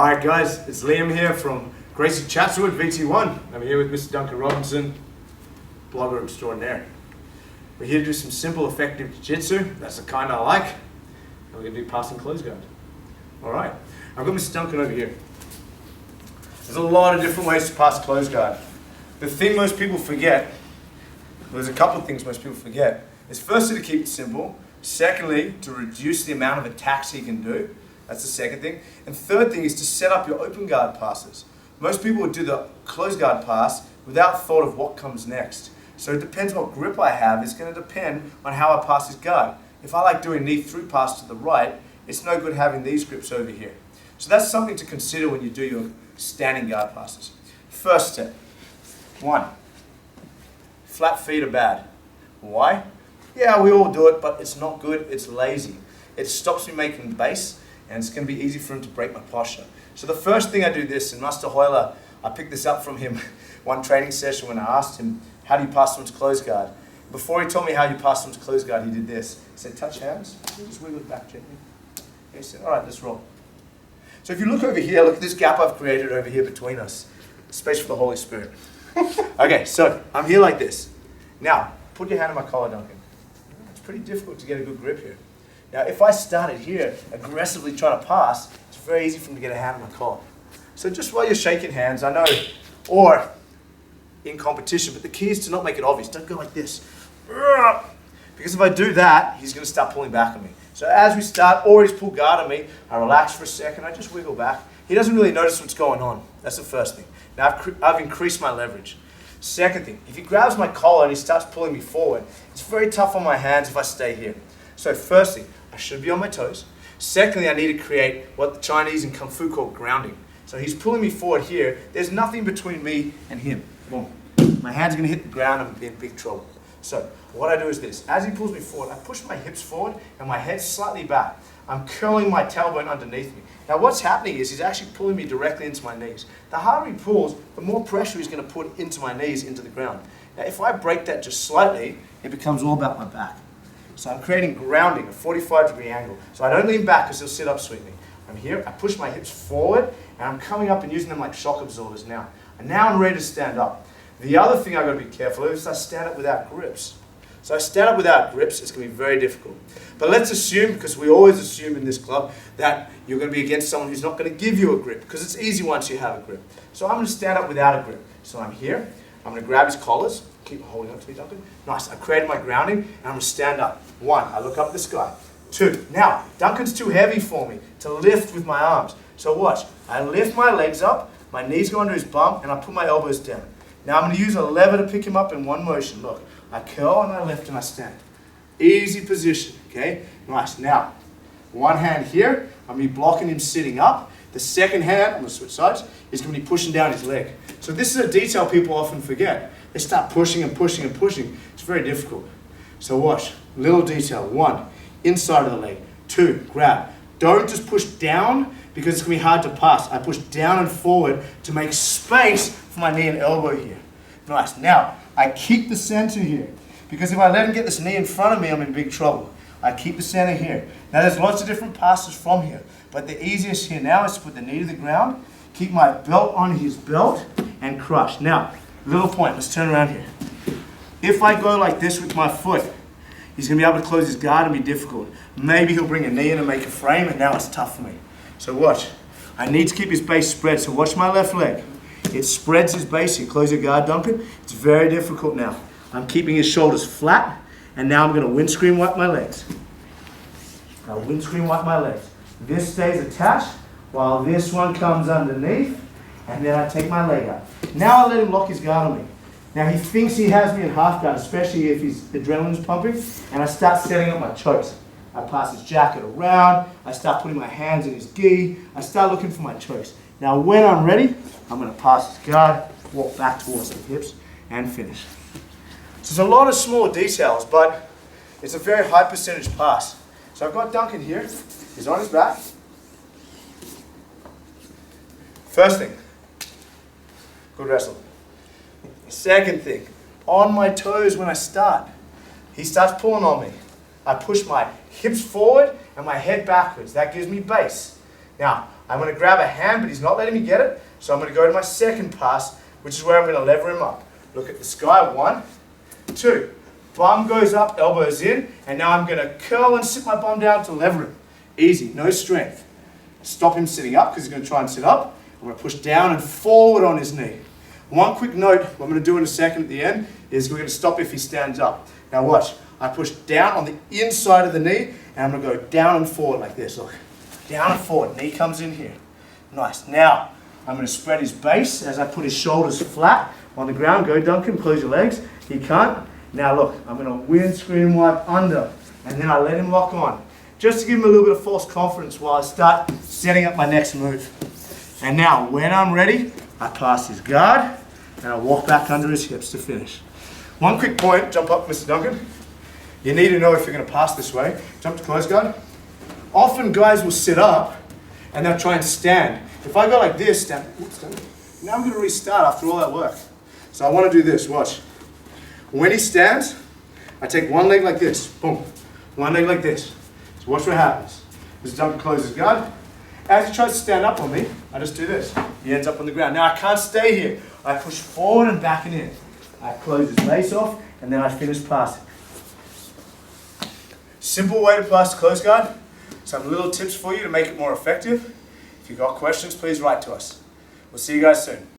Alright guys, it's Liam here from Gracie Jiu Jitsu VT1. I'm here with Mr. Duncan Robinson, blogger extraordinaire. We're here to do some simple, effective jiu-jitsu. That's the kind I like. And we're going to do passing close guard. Alright, I've got Mr. Duncan over here. There's a lot of different ways to pass close guard. The thing most people forget, there's a couple of things most people forget, is firstly to keep it simple. Secondly, to reduce the amount of attacks he can do. That's the second thing. And third thing is to set up your open guard passes. Most people would do the close guard pass without thought of what comes next. So it depends what grip I have. It's going to depend on how I pass this guard. If I like doing knee through pass to the right, it's no good having these grips over here. So that's something to consider when you do your standing guard passes. First step. 1. Flat feet are bad. Why? Yeah, we all do it, but it's not good. It's lazy. It stops me making base, and it's going to be easy for him to break my posture. So the first thing I do this, and Master Hoyler, I picked this up from him one training session when I asked him, how do you pass someone's close guard? Before he told me how you pass someone's close guard, he did this. He said, touch hands, just wiggle it back gently. He said, all right, let's roll. So if you look over here, look at this gap I've created over here between us. Space for the Holy Spirit. Okay, so I'm here like this. Now, put your hand on my collar, Duncan. It's pretty difficult to get a good grip here. Now, if I started here aggressively trying to pass, it's very easy for me to get a hand on my collar. So just while you're shaking hands, I know, or in competition, but the key is to not make it obvious. Don't go like this. Because if I do that, he's going to start pulling back on me. So as we start, or he's pulled guard on me, I relax for a second, I just wiggle back. He doesn't really notice what's going on. That's the first thing. Now I've increased my leverage. Second thing, if he grabs my collar and he starts pulling me forward, it's very tough on my hands if I stay here. So first thing, I should be on my toes. Secondly, I need to create what the Chinese in Kung Fu call grounding. So he's pulling me forward here. There's nothing between me and him. Boom. My hand's going to hit the ground and I'm in big trouble. So what I do is this. As he pulls me forward, I push my hips forward and my head slightly back. I'm curling my tailbone underneath me. Now what's happening is he's actually pulling me directly into my knees. The harder he pulls, the more pressure he's going to put into my knees, into the ground. Now if I break that just slightly, it becomes all about my back. So I'm creating grounding, a 45-degree angle. So I don't lean back because he'll sit up sweetly. I'm here, I push my hips forward, and I'm coming up and using them like shock absorbers now. And now I'm ready to stand up. The other thing I've got to be careful of is I stand up without grips. So I stand up without grips, it's going to be very difficult. But let's assume, because we always assume in this club, that you're going to be against someone who's not going to give you a grip, because it's easy once you have a grip. So I'm going to stand up without a grip. So I'm here, I'm going to grab his collars, keep holding up to me, Duncan. Nice, I created my grounding, and I'm going to stand up. 1, I look up at the sky. 2, now, Duncan's too heavy for me to lift with my arms. So watch, I lift my legs up, my knees go under his bum, and I put my elbows down. Now I'm going to use a lever to pick him up in one motion. Look, I curl and I lift and I stand. Easy position, okay? Nice. Now, one hand here, I'm going to be blocking him sitting up. The second hand, I'm going to switch sides, is going to be pushing down his leg. So this is a detail people often forget. They start pushing and pushing and pushing. It's very difficult. So watch, little detail. 1, inside of the leg. 2, grab. Don't just push down because it's going to be hard to pass. I push down and forward to make space for my knee and elbow here. Nice. Now, I keep the center here because if I let him get this knee in front of me, I'm in big trouble. I keep the center here. Now, there's lots of different passes from here, but the easiest here now is to put the knee to the ground, keep my belt on his belt, and crush. Now, little point. Let's turn around here. If I go like this with my foot, he's going to be able to close his guard and be difficult. Maybe he'll bring a knee in and make a frame, and now it's tough for me. So watch. I need to keep his base spread, so watch my left leg. It spreads his base here. Close your guard, Duncan. It's very difficult now. I'm keeping his shoulders flat, and now I'm going to windscreen wipe my legs. I'll windscreen wipe my legs. This stays attached while this one comes underneath, and then I take my leg out. Now I let him lock his guard on me. Now he thinks he has me in half guard, especially if his adrenaline's pumping, and I start setting up my chokes. I pass his jacket around, I start putting my hands in his gi, I start looking for my chokes. Now when I'm ready, I'm going to pass his guard, walk back towards the hips, and finish. So there's a lot of small details, but it's a very high percentage pass. So I've got Duncan here, he's on his back. First thing, good wrestle. Second thing, on my toes when I start. He starts pulling on me. I push my hips forward and my head backwards. That gives me base. Now, I'm going to grab a hand, but he's not letting me get it. So I'm going to go to my second pass, which is where I'm going to lever him up. Look at the sky. 1, 2. Bum goes up, elbows in, and now I'm going to curl and sit my bum down to lever him. Easy, no strength. Stop him sitting up because he's going to try and sit up. I'm going to push down and forward on his knee. One quick note, what I'm going to do in a second at the end, is we're going to stop if he stands up. Now watch, I push down on the inside of the knee, and I'm going to go down and forward like this. Look, down and forward, knee comes in here. Nice. Now, I'm going to spread his base as I put his shoulders flat on the ground. Go Duncan, close your legs. He can't. Now look, I'm going to windscreen wipe under, and then I let him lock on. Just to give him a little bit of false confidence while I start setting up my next move. And now, when I'm ready, I pass his guard, and I walk back under his hips to finish. One quick point, jump up, Mr. Duncan. You need to know if you're going to pass this way. Jump to close guard. Often guys will sit up, and they'll try and stand. If I go like this, stand, now I'm going to restart after all that work. So I want to do this, watch. When he stands, I take one leg like this, boom. One leg like this. So watch what happens. Mr. Duncan closes guard. As he tries to stand up on me, I just do this. He ends up on the ground. Now I can't stay here. I push forward and back and in. I close his base off, and then I finish passing. Simple way to pass the close guard. Some little tips for you to make it more effective. If you've got questions, please write to us. We'll see you guys soon.